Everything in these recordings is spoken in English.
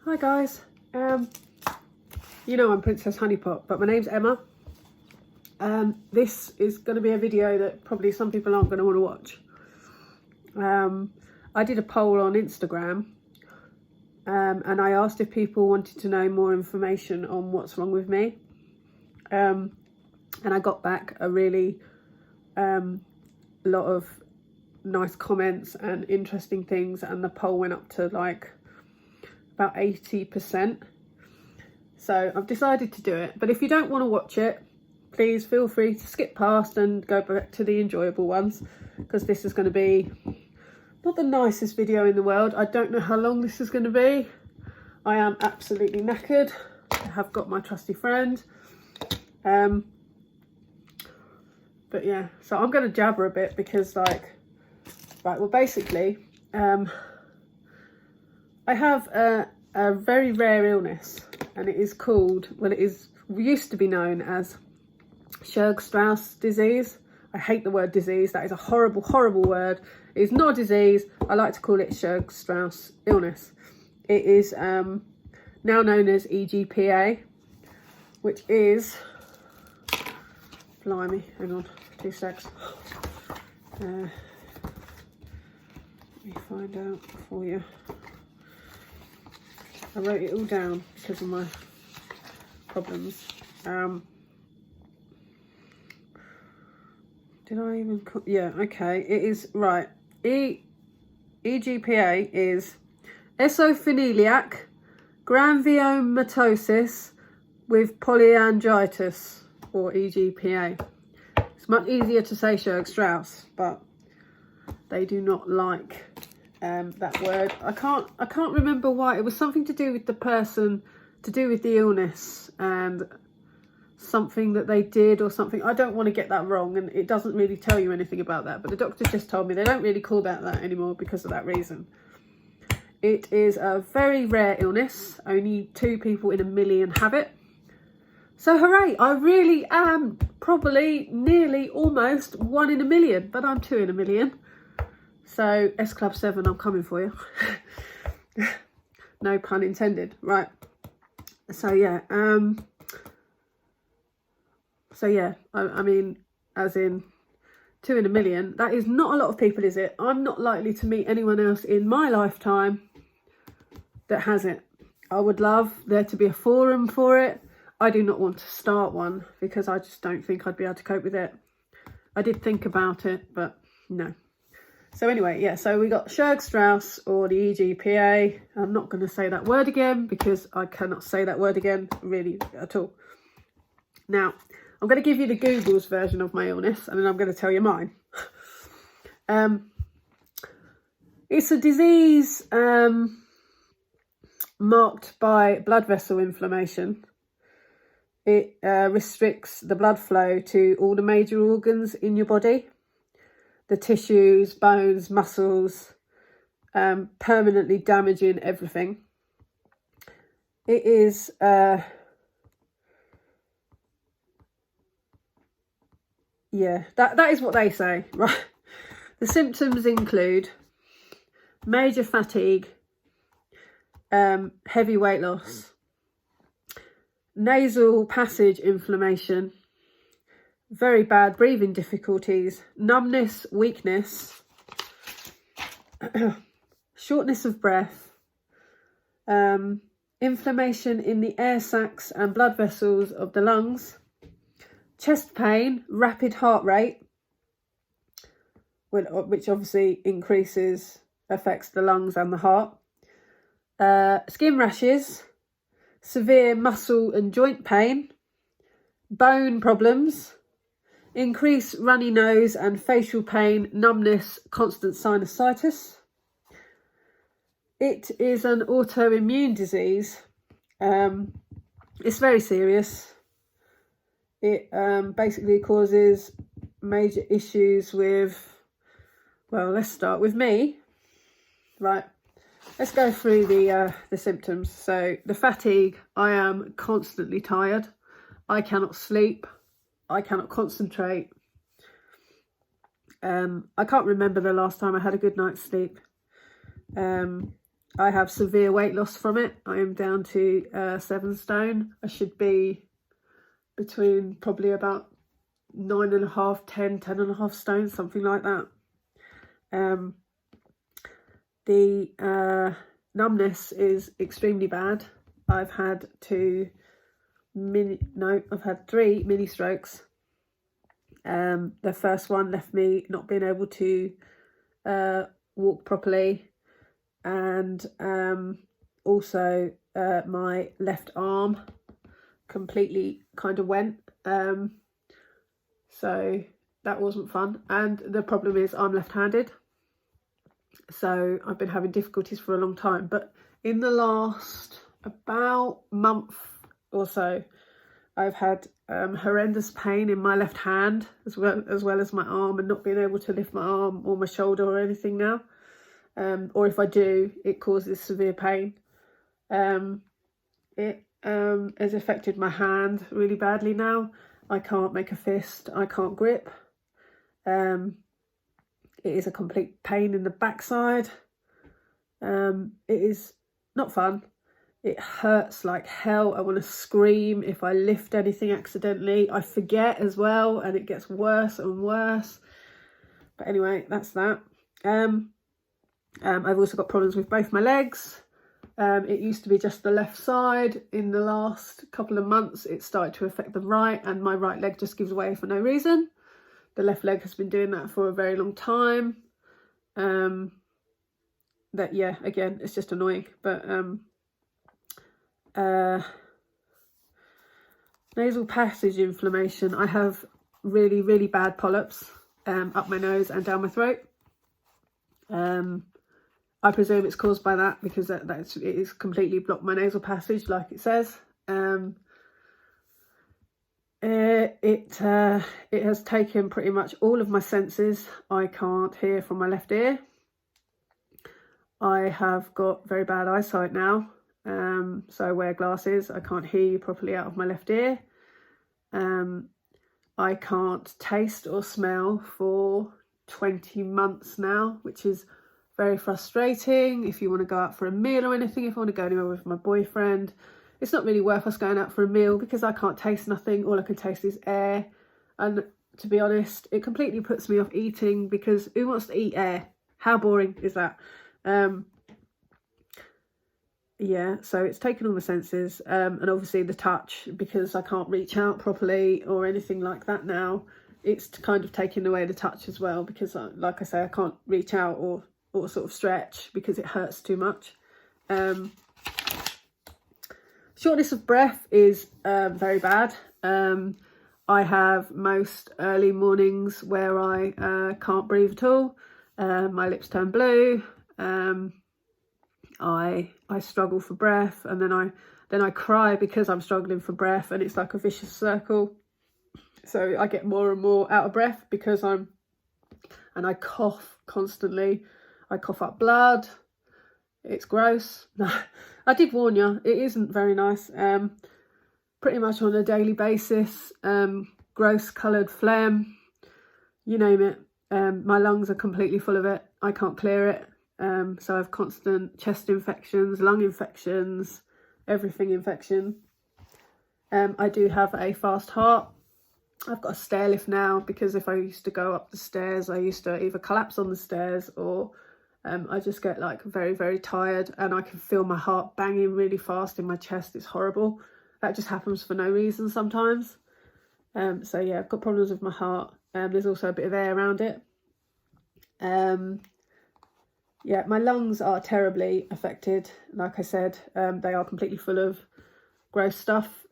Hi guys, you know I'm Princess Honeypot, but my name's Emma. This is going to be a video that probably some people aren't going to want to watch. I did a poll on Instagram and I asked if people wanted to know more information on what's wrong with me. And I got back a really lot of nice comments and interesting things, and the poll went up to like about 80%. So I've decided to do it, but if you don't want to watch it, please feel free to skip past and go back to the enjoyable ones, because this is going to be not the nicest video in the world. I don't know how long this is going to be. I am absolutely knackered. I have got my trusty friend. But yeah, so I'm going to jabber a bit because right, well basically, I have a very rare illness, and it is called, well, it used to be known as Shortness disease. I hate the word disease. That is a horrible, horrible word. It is not a disease. I like to call it Shortness illness. It is now known as EGPA, which is, blimey, hang on, 2 secs. Let me find out for you. I wrote it all down because of my problems. Did I even... Yeah, okay. It is... Right. EGPA is eosinophilic granulomatosis with polyangiitis, or EGPA. It's much easier to say Shortness, but they do not like that word. I can't remember why. It was something to do with the person, to do with the illness, and something that they did or something. I don't want to get that wrong, and it doesn't really tell you anything about that, but the doctor just told me they don't really call that anymore because of that reason. It is a very rare illness. Only 2 people in a million have it. So hooray, I really am probably nearly almost 1 in a million, but I'm 2 in a million. So S Club 7, I'm coming for you. No pun intended. Right. So yeah, I mean, as in 2 in a million, that is not a lot of people, is it? I'm not likely to meet anyone else in my lifetime that has it. I would love there to be a forum for it. I do not want to start one because I just don't think I'd be able to cope with it. I did think about it, but no. So anyway, yeah, so we got Shortness, or the EGPA. I'm not going to say that word again because I cannot say that word again, really, at all. Now, I'm going to give you the Google's version of my illness, and then I'm going to tell you mine. It's a disease marked by blood vessel inflammation. It restricts the blood flow to all the major organs in your body. The tissues, bones, muscles, permanently damaging everything. It is yeah, that is what they say, right? The symptoms include major fatigue, heavy weight loss, nasal passage inflammation, very bad breathing difficulties, numbness, weakness, shortness of breath, inflammation in the air sacs and blood vessels of the lungs, chest pain, rapid heart rate, which obviously affects the lungs and the heart, skin rashes, severe muscle and joint pain, bone problems, increased runny nose and facial pain, numbness, constant sinusitis. It is an autoimmune disease. It's very serious. It basically causes major issues with, well, let's start with me. Right, let's go through the symptoms. So the fatigue, I am constantly tired. I cannot sleep. I cannot concentrate. I can't remember the last time I had a good night's sleep. I have severe weight loss from it. I am down to 7 stone. I should be between probably about 9.5, 10.5 stone, something like that. The numbness is extremely bad. I've had 3 mini strokes. The first one left me not being able to walk properly, and also my left arm completely kind of went, so that wasn't fun. And the problem is I'm left-handed, so I've been having difficulties for a long time. But in the last about month or so, I've had horrendous pain in my left hand as well as my arm, and not being able to lift my arm or my shoulder or anything now. Or if I do, it causes severe pain. It has affected my hand really badly now. I can't make a fist, I can't grip. It is a complete pain in the backside. It is not fun. It hurts like hell. I want to scream if I lift anything accidentally. I forget as well, and it gets worse and worse. But anyway, that's that. I've also got problems with both my legs. It used to be just the left side. In the last couple of months, it started to affect the right, and my right leg just gives way for no reason. The left leg has been doing that for a very long time. Yeah, again, it's just annoying. But nasal passage inflammation. I have really, really bad polyps up my nose and down my throat. I presume it's caused by that, because it is completely blocked my nasal passage, like it says. It has taken pretty much all of my senses. I can't hear from my left ear. I have got very bad eyesight now, so I wear glasses. I can't hear you properly out of my left ear. I can't taste or smell for 20 months now, which is very frustrating. If you want to go out for a meal or anything, if I want to go anywhere with my boyfriend, it's not really worth us going out for a meal because I can't taste nothing. All I can taste is air. And to be honest, it completely puts me off eating, because who wants to eat air? How boring is that? Yeah, so it's taken all my senses, and obviously the touch, because I can't reach out properly or anything like that now. It's kind of taking away the touch as well, because like I say, I can't reach out or sort of stretch because it hurts too much. Shortness of breath is very bad. I have most early mornings where I can't breathe at all. My lips turn blue. I struggle for breath, and then I cry because I'm struggling for breath, and it's like a vicious circle. So I get more and more out of breath because and I cough constantly. I cough up blood. It's gross. I did warn you, it isn't very nice. Pretty much on a daily basis. Gross coloured phlegm, you name it. My lungs are completely full of it. I can't clear it. So I have constant chest infections, lung infections, everything infection. I do have a fast heart. I've got a stair lift now, because if I used to go up the stairs, I used to either collapse on the stairs, or I just get like very, very tired, and I can feel my heart banging really fast in my chest. It's horrible. That just happens for no reason sometimes. So yeah, I've got problems with my heart. There's also a bit of air around it. Yeah, my lungs are terribly affected. Like I said, they are completely full of gross stuff.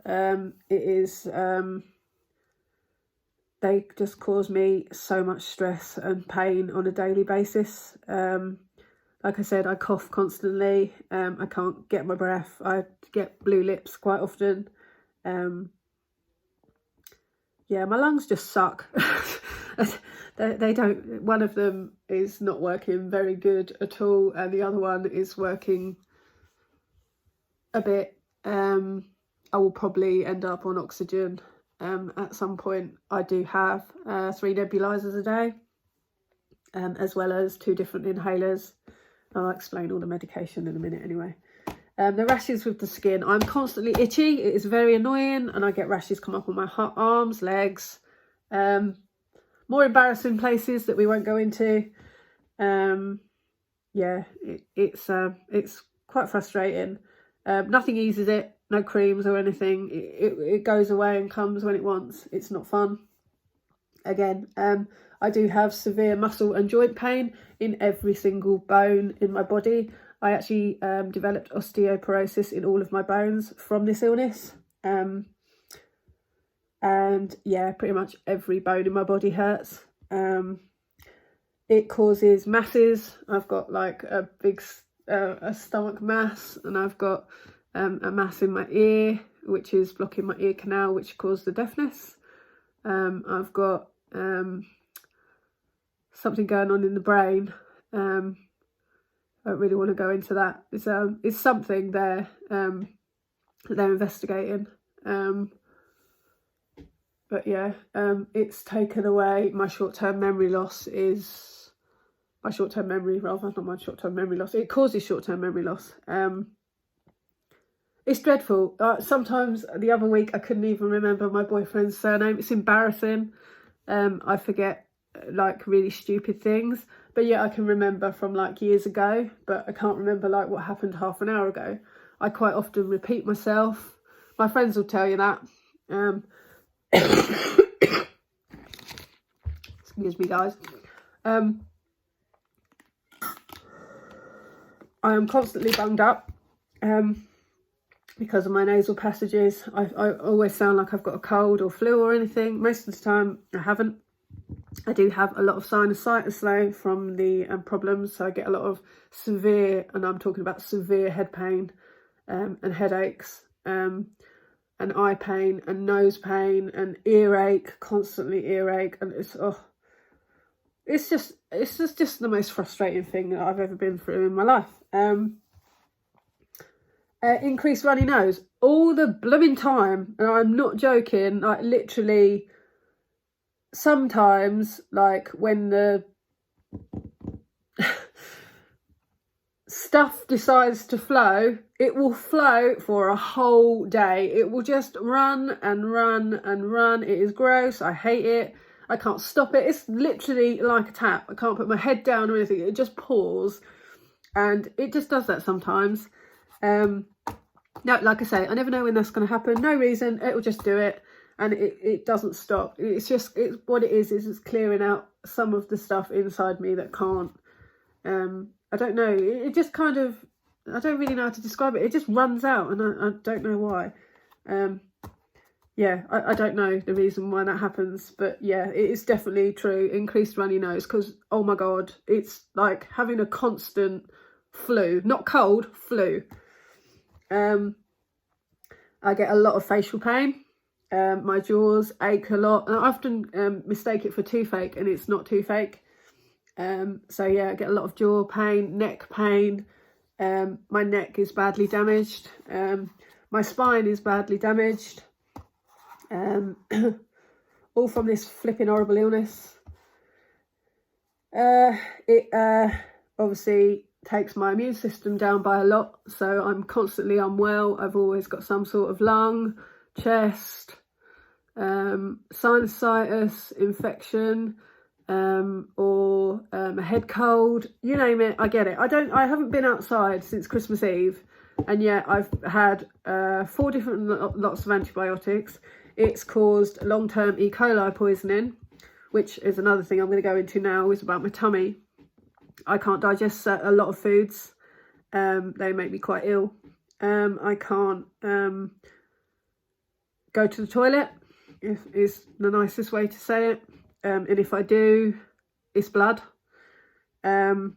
They just cause me so much stress and pain on a daily basis. Like I said, I cough constantly. I can't get my breath. I get blue lips quite often. Yeah, my lungs just suck. They don't. One of them is not working very good at all, and the other one is working a bit. I will probably end up on oxygen at some point. I do have 3 nebulizers a day, as well as 2 different inhalers. I'll explain all the medication in a minute anyway. The rashes with the skin. I'm constantly itchy. It is very annoying, and I get rashes come up on my arms, legs. More embarrassing places that we won't go into. Yeah, it's quite frustrating. Nothing eases it. No creams or anything. It goes away and comes when it wants. It's not fun. Again, I do have severe muscle and joint pain in every single bone in my body. I actually developed osteoporosis in all of my bones from this illness. And yeah, pretty much every bone in my body hurts. It causes masses. I've got like a big a stomach mass, and I've got a mass in my ear, which is blocking my ear canal, which caused the deafness. I've got something going on in the brain. I don't really want to go into that. It's something there that they're investigating. But yeah, it's taken away my short-term memory loss. Is my short-term memory rather, not my short-term memory loss. It causes short-term memory loss. It's dreadful. Sometimes the other week I couldn't even remember my boyfriend's surname. It's embarrassing. I forget like really stupid things, but yeah, I can remember from like years ago, but I can't remember like what happened half an hour ago. I quite often repeat myself. My friends will tell you that. Excuse me, guys. I am constantly bunged up because of my nasal passages. I always sound like I've got a cold or flu or anything. Most of the time I haven't. I do have a lot of sinusitis though from the problems, so I get a lot of severe, and I'm talking about severe head pain and headaches, and eye pain and nose pain and earache, constantly earache, and it's just the most frustrating thing that I've ever been through in my life. Increased runny nose all the blooming time, and I'm not joking, like literally. Sometimes, like when the stuff decides to flow, it will flow for a whole day. It will just run and run and run. It is gross. I hate it. I can't stop it. It's literally like a tap. I can't put my head down or anything. It just pours, and it just does that sometimes. No, like I say, I never know when that's going to happen. No reason. It will just do it. And it doesn't stop. It's what it is it's clearing out some of the stuff inside me that can't. I don't know. It just kind of, I don't really know how to describe it. It just runs out, and I don't know why. Yeah, I don't know the reason why that happens, but yeah, it is definitely true. Increased runny nose, because oh my god, it's like having a constant flu, not cold, flu. I get a lot of facial pain. My jaws ache a lot, and I often mistake it for toothache, and it's not toothache. So yeah, I get a lot of jaw pain, neck pain. My neck is badly damaged. My spine is badly damaged. All from this flipping horrible illness. It obviously takes my immune system down by a lot, so I'm constantly unwell. I've always got some sort of lung, chest, sinusitis infection, or a head cold, you name it, I get it. I haven't been outside since Christmas Eve, and yet I've had 4 different lots of antibiotics. It's caused long-term E. coli poisoning, which is another thing I'm going to go into now, is about my tummy. I can't digest a lot of foods. They make me quite ill. I can't go to the toilet, is the nicest way to say it. And if I do, it's blood. I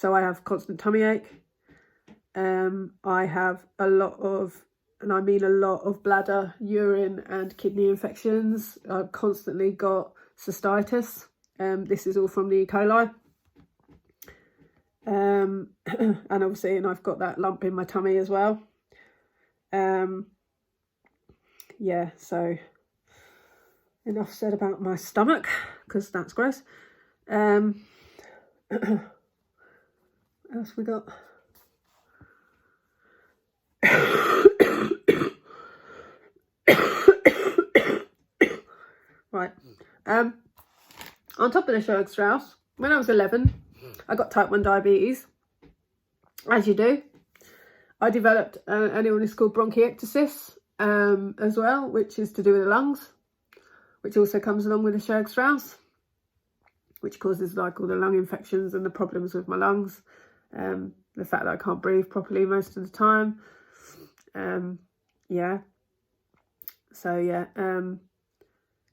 have constant tummy ache. I have a lot of, and I mean a lot of, bladder, urine and kidney infections. I've constantly got cystitis. This is all from the E. coli. And obviously, and I've got that lump in my tummy as well. Yeah, so enough said about my stomach, because that's gross. What else we got? Right. On top of the Shortness, when I was 11, I got type 1 diabetes, as you do. I developed an illness called bronchiectasis as well, which is to do with the lungs, which also comes along with the Shortness, which causes like all the lung infections and the problems with my lungs. The fact that I can't breathe properly most of the time. Yeah. So yeah,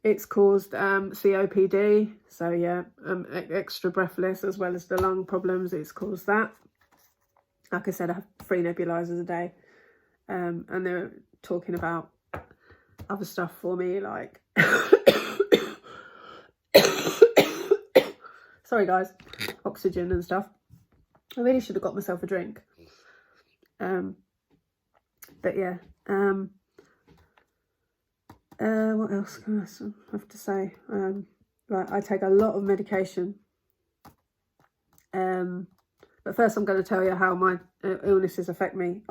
it's caused COPD. So yeah, extra breathless, as well as the lung problems. It's caused that. Like I said, I have 3 nebulizers a day, and they're talking about other stuff for me, like sorry guys, oxygen and stuff. I really should have got myself a drink. But yeah, what else can I have to say? Right, I take a lot of medication. But first I'm going to tell you how my illnesses affect me.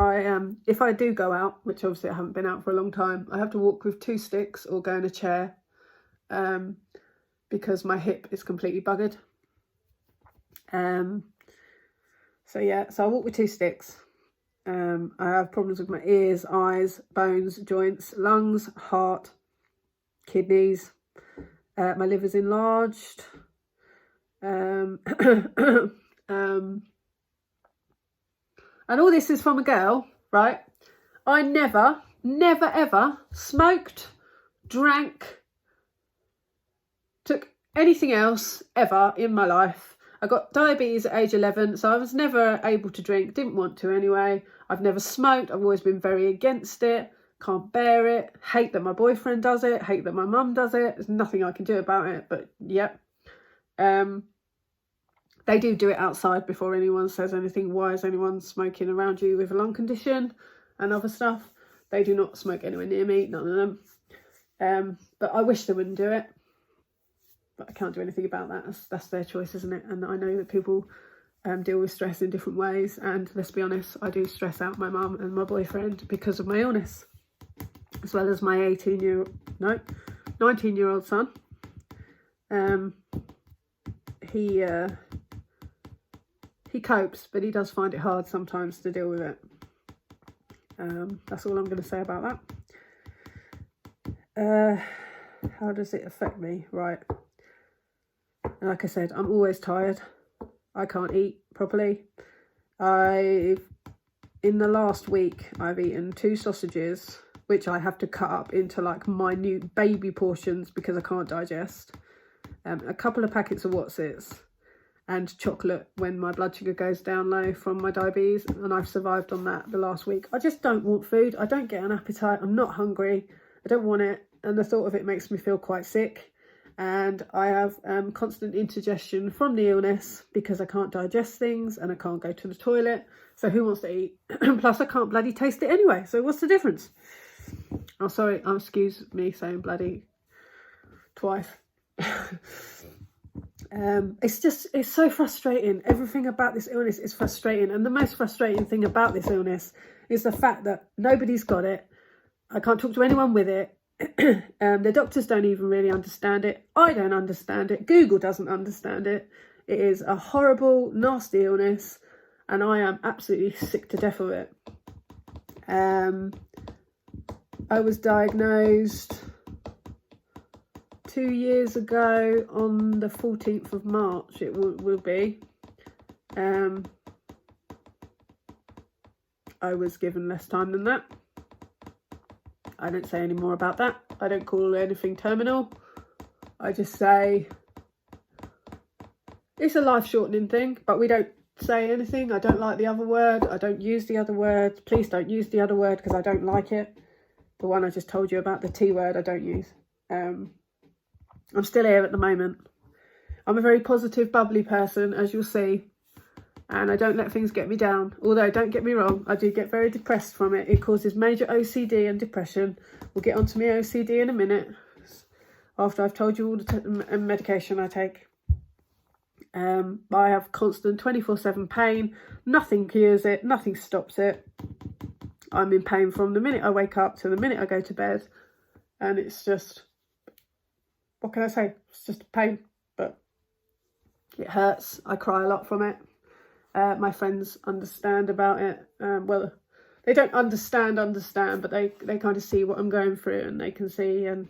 If I do go out, which obviously I haven't been out for a long time, I have to walk with 2 sticks or go in a chair, because my hip is completely buggered. So yeah, so I walk with 2 sticks. I have problems with my ears, eyes, bones, joints, lungs, heart, kidneys. My liver's enlarged. And all this is from a girl, right? I never ever smoked, drank, took anything else ever in my life. I got diabetes at age 11, so I was never able to drink, didn't want to anyway. I've never smoked, I've always been very against it, can't bear it, hate that my boyfriend does it, hate that my mum does it. There's nothing I can do about it, but yep. They do it outside before anyone says anything. Why is anyone smoking around you with a lung condition and other stuff? They do not smoke anywhere near me, none of them. But I wish they wouldn't do it. But I can't do anything about that. That's their choice, isn't it? And I know that people deal with stress in different ways. And let's be honest, I do stress out my mum and my boyfriend because of my illness, as well as my 19-year-old son. He copes, but he does find it hard sometimes to deal with it. That's all I'm going to say about that. How does it affect me? Right. Like I said, I'm always tired. I can't eat properly. In the last week, I've eaten 2 sausages, which I have to cut up into like minute baby portions because I can't digest. A couple of packets of Wotsits, and chocolate when my blood sugar goes down low from my diabetes, and I've survived on that the last week. I just don't want food. I don't get an appetite. I'm not hungry. I don't want it, and the thought of it makes me feel quite sick. And I have constant indigestion from the illness because I can't digest things and I can't go to the toilet. So who wants to eat? Plus I can't bloody taste it anyway. So what's the difference? Oh, sorry. Excuse me saying bloody twice. It's so frustrating. Everything about this illness is frustrating, and the most frustrating thing about this illness is the fact that nobody's got it. I can't talk to anyone with it. The doctors don't even really understand it. I don't understand it. Google doesn't understand it. It is a horrible, nasty illness, and I am absolutely sick to death of it. I was diagnosed 2 years ago on the 14th of March, it will be. I was given less time than that. I don't say any more about that. I don't call anything terminal. I just say it's a life-shortening thing, but we don't say anything. I don't like the other word. I don't use the other word. Please don't use the other word because I don't like it. The one I just told you about, the T word, I don't use. I'm still here at the moment. I'm a very positive, bubbly person, as you'll see. And I don't let things get me down. Although, don't get me wrong, I do get very depressed from it. It causes major OCD and depression. We'll get onto my OCD in a minute, after I've told you all the medication I take. I have constant 24/7 pain. Nothing cures it, nothing stops it. I'm in pain from the minute I wake up to the minute I go to bed, and it's just, what can I say? It's just pain, but it hurts. I cry a lot from it. My friends understand about it. Well, they don't understand, but they kind of see what I'm going through, and they can see, and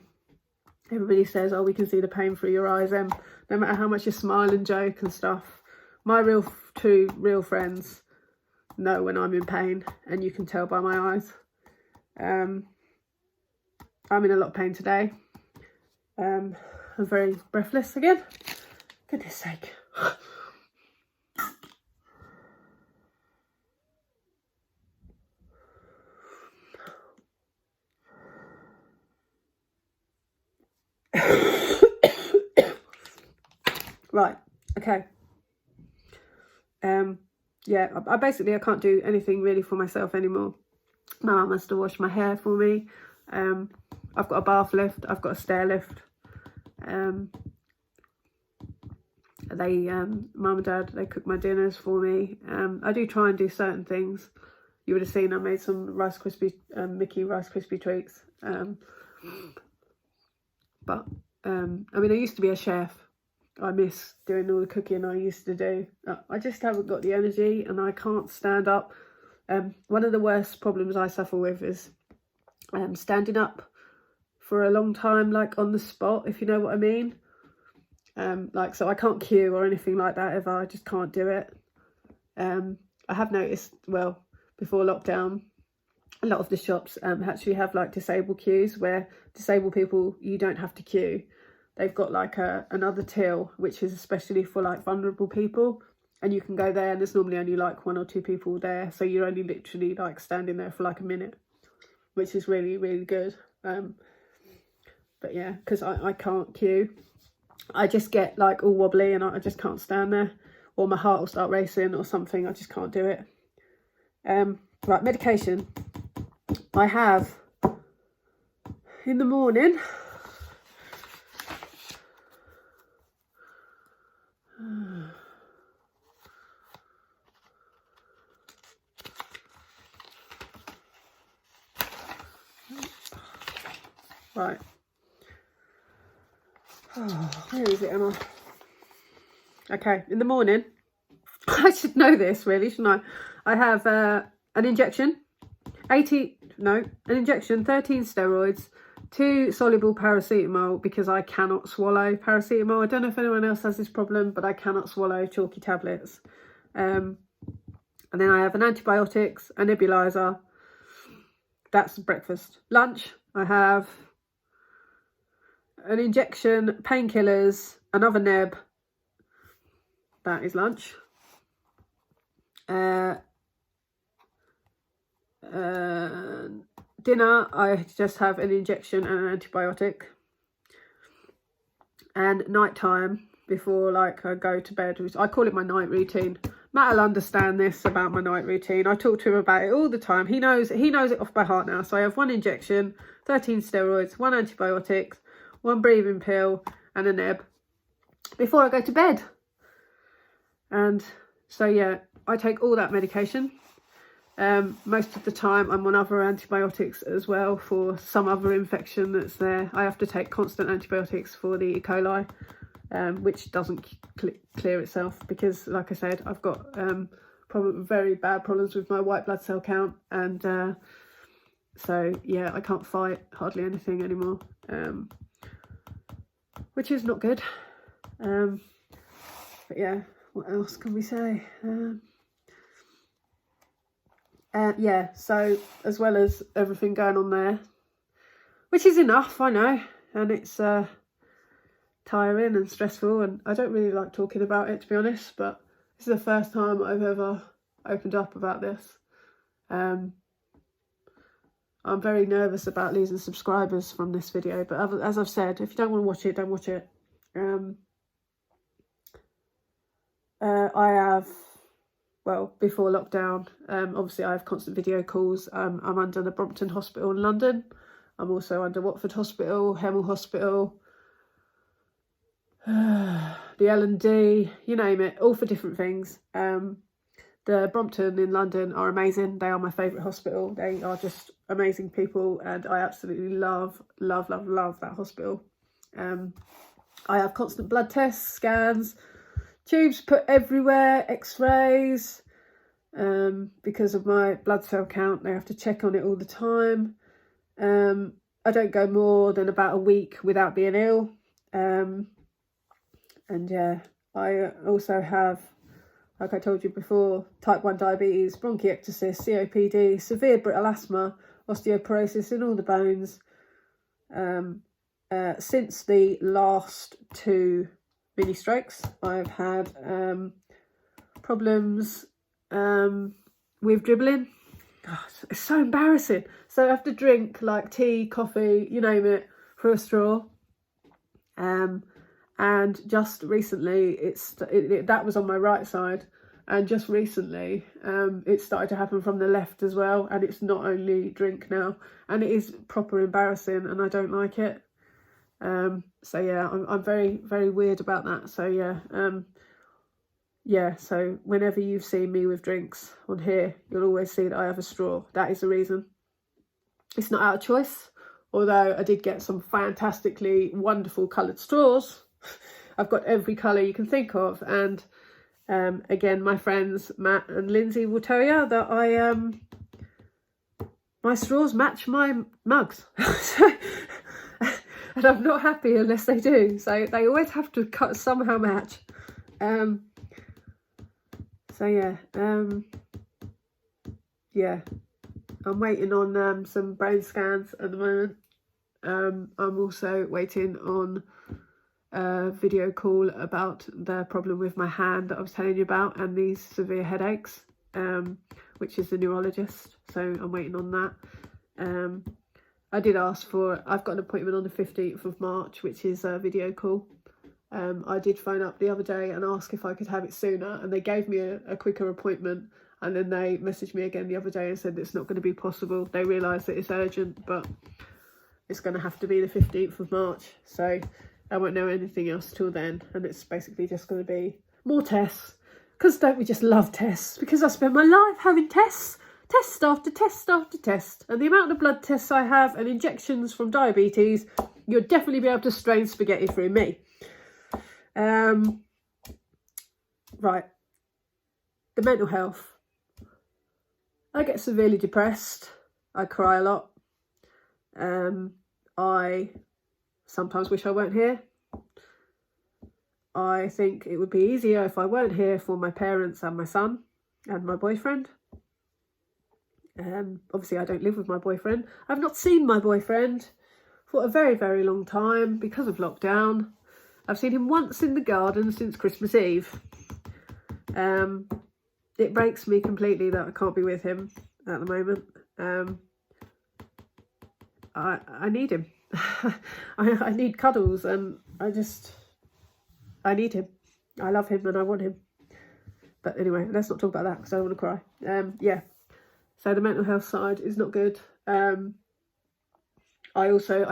everybody says, oh, we can see the pain through your eyes, no matter how much you smile and joke and stuff. My two real friends know when I'm in pain, and you can tell by my eyes. I'm in a lot of pain today. I'm very breathless again. Goodness sake. Right, okay. Yeah, I can't do anything really for myself anymore. My mum has to wash my hair for me. I've got a bath lift, I've got a stair lift. Mum and Dad, they cook my dinners for me. I do try and do certain things. You would have seen I made some Mickey Rice Krispie treats. But I mean, I used to be a chef. I miss doing all the cooking I used to do. I just haven't got the energy, and I can't stand up. One of the worst problems I suffer with is standing up for a long time, like on the spot, if you know what I mean. So I can't queue or anything like that ever. I just can't do it. I have noticed, well, before lockdown, a lot of the shops actually have like disabled queues, where disabled people, you don't have to queue. They've got like another till, which is especially for like vulnerable people, and you can go there, and there's normally only like 1 or 2 people there, so you're only literally like standing there for like a minute, which is really, really good. But yeah, because I can't queue. I just get like all wobbly, and I just can't stand there, or my heart will start racing or something. I just can't do it. Right, medication. I have in the morning right. Oh, where is it, Emma? Okay, in the morning, I should know this really, shouldn't I? I have an injection, 13 steroids, 2 soluble paracetamol, because I cannot swallow paracetamol. I don't know if anyone else has this problem, but I cannot swallow chalky tablets. And then I have an antibiotics, a nebulizer. That's breakfast. Lunch, I have an injection, painkillers, another neb. That is lunch. Dinner, I just have an injection and an antibiotic. And night time, before like I go to bed, which I call it my night routine. Matt will understand this about my night routine. I talk to him about it all the time. He knows it off by heart now. So I have 1 injection, 13 steroids, 1 antibiotic, 1 breathing pill, and a neb before I go to bed. And so yeah, I take all that medication. Most of the time I'm on other antibiotics as well for some other infection that's there. I have to take constant antibiotics for the E. coli, which doesn't clear itself, because like I said, I've got very bad problems with my white blood cell count, and so yeah, I can't fight hardly anything anymore, which is not good. But yeah, what else can we say? Yeah, so as well as everything going on there, which is enough, I know, and it's tiring and stressful, and I don't really like talking about it, to be honest, but this is the first time I've ever opened up about this. I'm very nervous about losing subscribers from this video, but as I've said, if you don't want to watch it, don't watch it. I have, well, before lockdown, obviously I have constant video calls. I'm under the Brompton Hospital in London. I'm also under Watford Hospital, Hemel Hospital, the L&D, you name it, all for different things. The Brompton in London are amazing. They are my favourite hospital. They are just amazing people, and I absolutely love that hospital. I have constant blood tests, scans, tubes put everywhere, x-rays. Because of my blood cell count, they have to check on it all the time. I don't go more than about a week without being ill. And yeah, I also have, like I told you before, type 1 diabetes, bronchiectasis, COPD, severe brittle asthma, osteoporosis in all the bones. Since the last 2 mini strokes, I've had problems with dribbling. God, it's so embarrassing. So I have to drink like tea, coffee, you name it, through a straw. And just recently, that was on my right side, and just recently it started to happen from the left as well, and it's not only drink now, and it is proper embarrassing, and I don't like it. So yeah, I'm very, very weird about that. So yeah, so whenever you've seen me with drinks on here, you'll always see that I have a straw. That is the reason. It's not out of choice, although I did get some fantastically wonderful coloured straws. I've got every colour you can think of, and again, my friends Matt and Lindsay will tell you that my straws match my mugs. And I'm not happy unless they do, so they always have to somehow match. So yeah, yeah, I'm waiting on some brain scans at the moment. I'm also waiting on a video call about the problem with my hand that I was telling you about, and these severe headaches, which is the neurologist. So I'm waiting on that. I did ask for, I've got an appointment on the 15th of March, which is a video call. I did phone up the other day and ask if I could have it sooner, and they gave me a quicker appointment, and then they messaged me again the other day and said it's not going to be possible. They realise that it's urgent, but it's going to have to be the 15th of March. So I won't know anything else till then, and it's basically just going to be more tests. Because don't we just love tests? Because I spend my life having tests. Test after test after test. And the amount of blood tests I have and injections from diabetes, you'll definitely be able to strain spaghetti through me. Right. The mental health. I get severely depressed. I cry a lot. I sometimes wish I weren't here. I think it would be easier if I weren't here for my parents and my son and my boyfriend. Obviously I don't live with my boyfriend. I've not seen my boyfriend for a very, very long time because of lockdown. I've seen him once in the garden since Christmas Eve. It breaks me completely that I can't be with him at the moment. I need him. I need cuddles, and I need him. I love him and I want him. But anyway, let's not talk about that because I don't want to cry. Yeah. So the mental health side is not good. I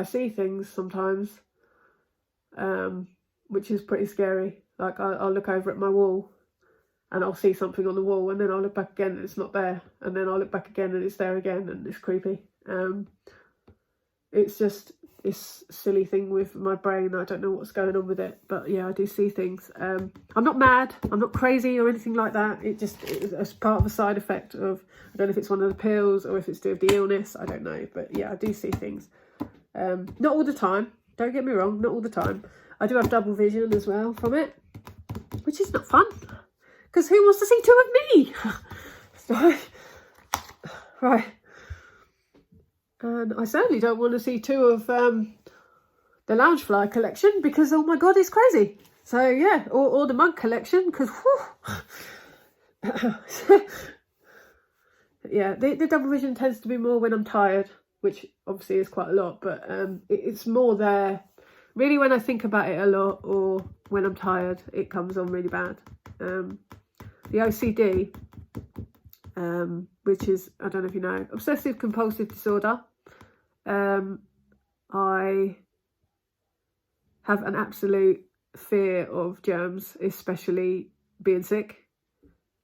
see things sometimes, which is pretty scary. Like I'll look over at my wall and I'll see something on the wall, and then I'll look back again and it's not there, and then I'll look back again and it's there again, and it's creepy. It's just this silly thing with my brain. I don't know what's going on with it, but yeah, I do see things. I'm not mad, I'm not crazy or anything like that. It's part of a side effect of, I don't know if it's one of the pills or if it's due to the illness, I don't know, but yeah, I do see things. Not all the time, don't get me wrong, not all the time. I do have double vision as well from it, which is not fun, because who wants to see two of me? Right. And I certainly don't want to see two of the Loungefly collection, because oh my god, it's crazy. So yeah, or the mug collection, because yeah, the double vision tends to be more when I'm tired, which obviously is quite a lot, but it's more there really when I think about it a lot, or when I'm tired, it comes on really bad. The OCD, which is, I don't know if you know, obsessive compulsive disorder. I have an absolute fear of germs, especially being sick.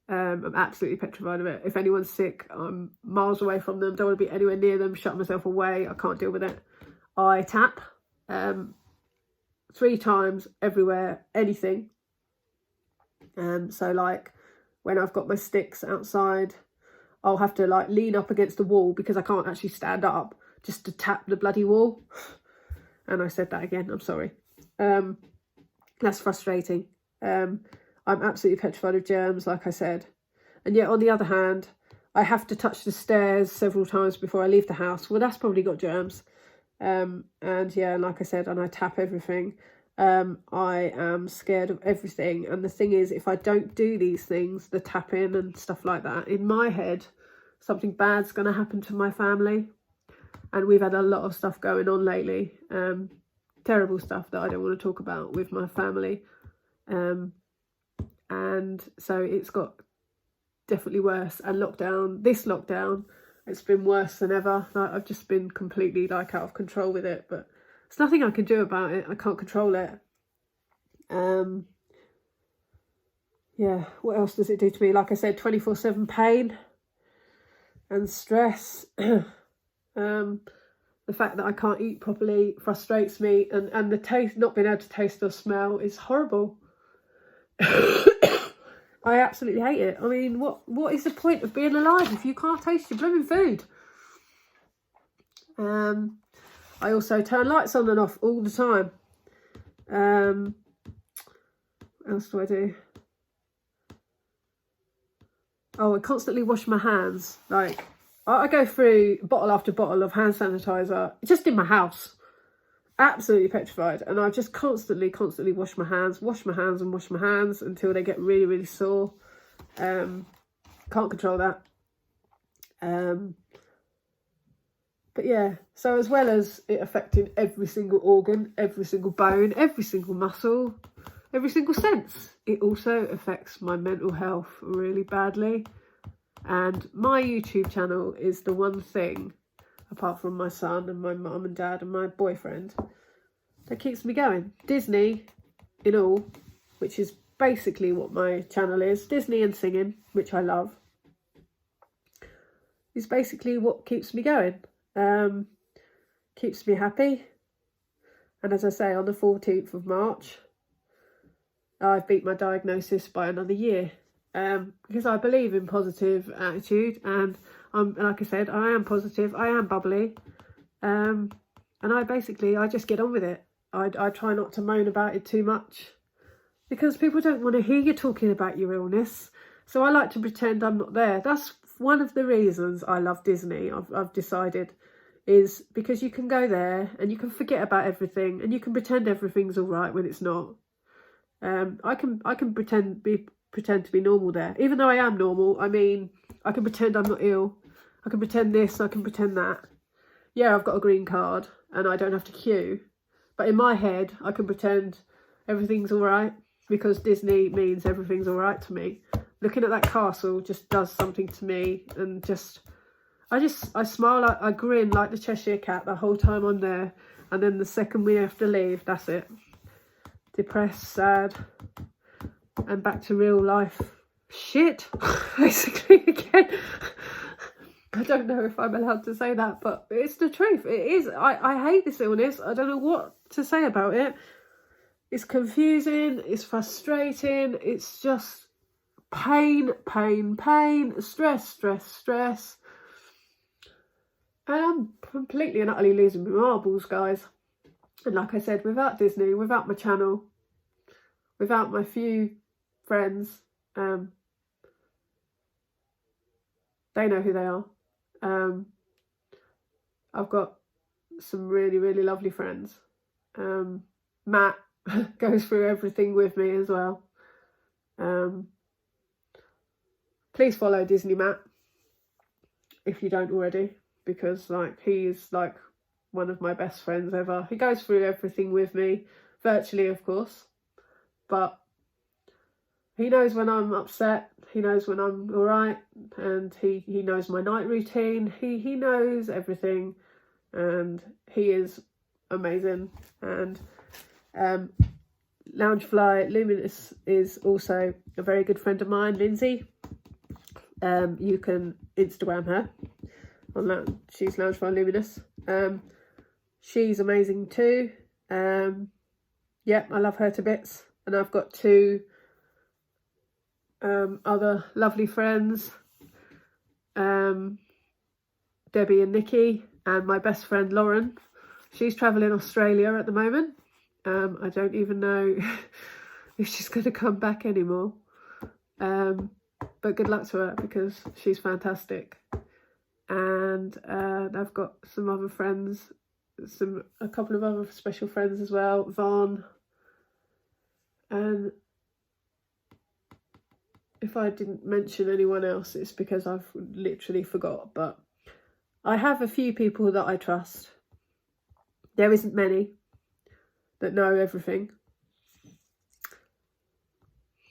I'm absolutely petrified of it. If anyone's sick, I'm miles away from them, don't want to be anywhere near them, shut myself away, I can't deal with it. I tap 3 times everywhere, anything. So like when I've got my sticks outside, I'll have to like lean up against the wall because I can't actually stand up just to tap the bloody wall. And I said that again, I'm sorry. That's frustrating. I'm absolutely petrified of germs, like I said. And yet, on the other hand, I have to touch the stairs several times before I leave the house. Well, that's probably got germs. And yeah, like I said, and I tap everything. I am scared of everything. And the thing is, if I don't do these things, the tapping and stuff like that, in my head, something bad's going to happen to my family. And we've had a lot of stuff going on lately. Terrible stuff that I don't want to talk about with my family. And so it's got definitely worse. And this lockdown, it's been worse than ever. Like, I've just been completely like out of control with it, but there's nothing I can do about it. I can't control it. Yeah, what else does it do to me? Like I said, 24/7 pain and stress. The fact that I can't eat properly frustrates me, and the taste, not being able to taste or smell, is horrible. I absolutely hate it. I mean, what is the point of being alive if you can't taste your blooming food? I also turn lights on and off all the time. What else do I do? Oh, I constantly wash my hands. Like, I go through bottle after bottle of hand sanitizer just in my house. Absolutely petrified. And I just constantly wash my hands until they get really, really sore. Can't control that. But yeah, so as well as it affecting every single organ, every single bone, every single muscle, every single sense, it also affects my mental health really badly. And my YouTube channel is the one thing, apart from my son and my mum and dad and my boyfriend, that keeps me going. Disney in all, which is basically what my channel is. Disney and singing, which I love, is basically what keeps me going. Keeps me happy. And as I say, on the 14th of March, I've beat my diagnosis by another year. Because I believe in positive attitude, and like I said, I am positive, I am bubbly, and I just get on with it. I try not to moan about it too much, because people don't want to hear you talking about your illness, so I like to pretend I'm not there. That's one of the reasons I love Disney, I've decided, is because you can go there and you can forget about everything, and you can pretend everything's all right when it's not. I can pretend to be normal there, even though I am normal. I mean, I can pretend I'm not ill, I can pretend this, I can pretend that. Yeah, I've got a green card and I don't have to queue, but in my head I can pretend everything's all right, because Disney means everything's all right to me. Looking at that castle just does something to me, and I smile, I grin like the Cheshire Cat the whole time I'm there, and then the second we have to leave, that's it. Depressed, sad, and back to real life shit, basically, again. I don't know if I'm allowed to say that, but it's the truth. It is. I hate this illness. I don't know what to say about it. It's confusing, it's frustrating, it's just pain, stress. And I'm completely and utterly losing my marbles, guys. And like I said, without Disney, without my channel, without my few friends, they know who they are. I've got some really, really lovely friends. Matt goes through everything with me as well. Please follow Disney Matt if you don't already, because he is one of my best friends ever. He goes through everything with me, virtually of course, but he knows when I'm upset, he knows when I'm alright, and he knows my night routine, he knows everything, and he is amazing. And Loungefly Luminous is also a very good friend of mine, Lindsay. You can Instagram her on that. She's Loungefly Luminous. She's amazing too. Yeah, I love her to bits. And I've got two other lovely friends, Debbie and Nikki, and my best friend Lauren. She's travelling Australia at the moment. I don't even know if she's going to come back anymore. But good luck to her because she's fantastic. And I've got some other friends, a couple of other special friends as well, Vaughn. And if I didn't mention anyone else, it's because I've literally forgot. But I have a few people that I trust. There isn't many that know everything.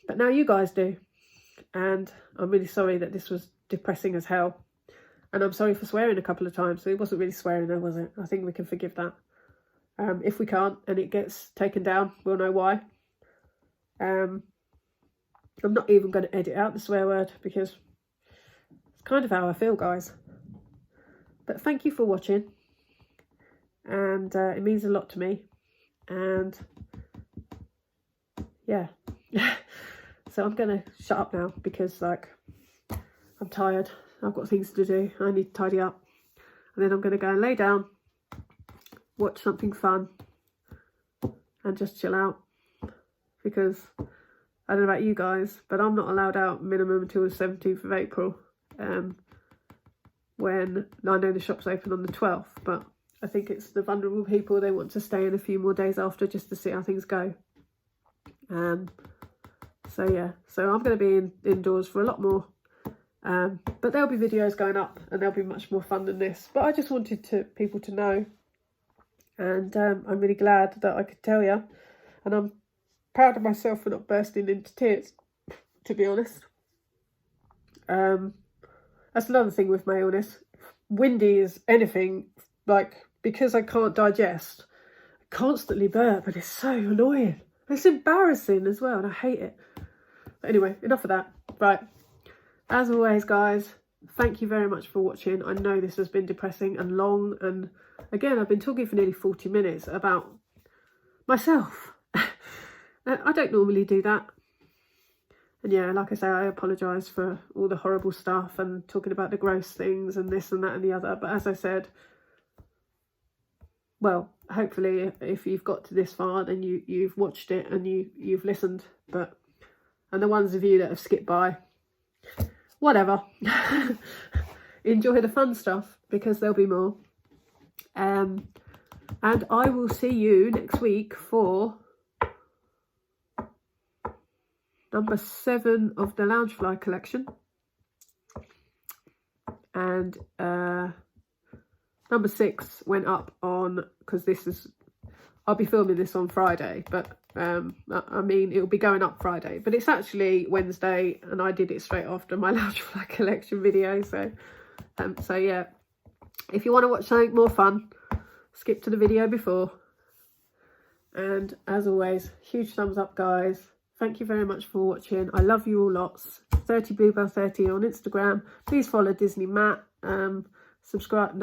But now you guys do. And I'm really sorry that this was depressing as hell. And I'm sorry for swearing a couple of times. It wasn't really swearing though, was it? I think we can forgive that. If we can't and it gets taken down, we'll know why. I'm not even going to edit out the swear word because it's kind of how I feel, guys. But thank you for watching. And it means a lot to me. And yeah. So I'm going to shut up now because, like, I'm tired. I've got things to do. I need to tidy up. And then I'm going to go and lay down, watch something fun, and just chill out. Because I don't know about you guys, but I'm not allowed out minimum until the 17th of April. When I know the shop's open on the 12th, but I think it's the vulnerable people, they want to stay in a few more days after just to see how things go. So yeah, so I'm going to be indoors for a lot more. But there'll be videos going up and they'll be much more fun than this. But I just wanted people to know. And I'm really glad that I could tell you. And I'm proud of myself for not bursting into tears, to be honest. That's another thing with my illness. Windy is anything, like, because I can't digest, I constantly burp, and it's so annoying. It's embarrassing as well, and I hate it. But anyway, enough of that. Right. As always, guys, thank you very much for watching. I know this has been depressing and long, and again, I've been talking for nearly 40 minutes about myself. I don't normally do that. And yeah, like I say, I apologise for all the horrible stuff and talking about the gross things and this and that and the other. But as I said, well, hopefully if you've got to this far, then you've watched it and you've listened. And the ones of you that have skipped by, whatever. Enjoy the fun stuff because there'll be more. And I will see you next week for number 7 of the Loungefly collection. And number 6 went up on, because I'll be filming this on Friday, but I mean, it'll be going up Friday, but it's actually Wednesday, and I did it straight after my Loungefly collection video. So yeah, if you want to watch something more fun, skip to the video before. And as always, huge thumbs up, guys. Thank you very much for watching. I love you all lots. 30bluebell30 on Instagram. Please follow Disney Matt. Subscribe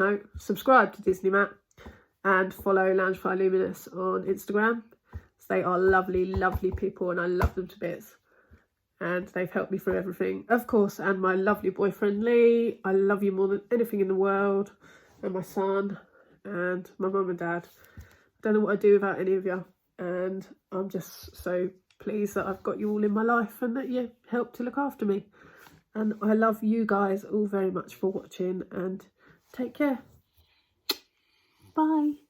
to Disney Matt. And follow Loungefly Luminous on Instagram. They are lovely, lovely people, and I love them to bits. And they've helped me through everything. Of course, and my lovely boyfriend Lee. I love you more than anything in the world. And my son. And my mum and dad. I don't know what I'd do without any of you. And I'm just so pleased that I've got you all in my life and that you help to look after me. And I love you guys all very much for watching, and take care. Bye.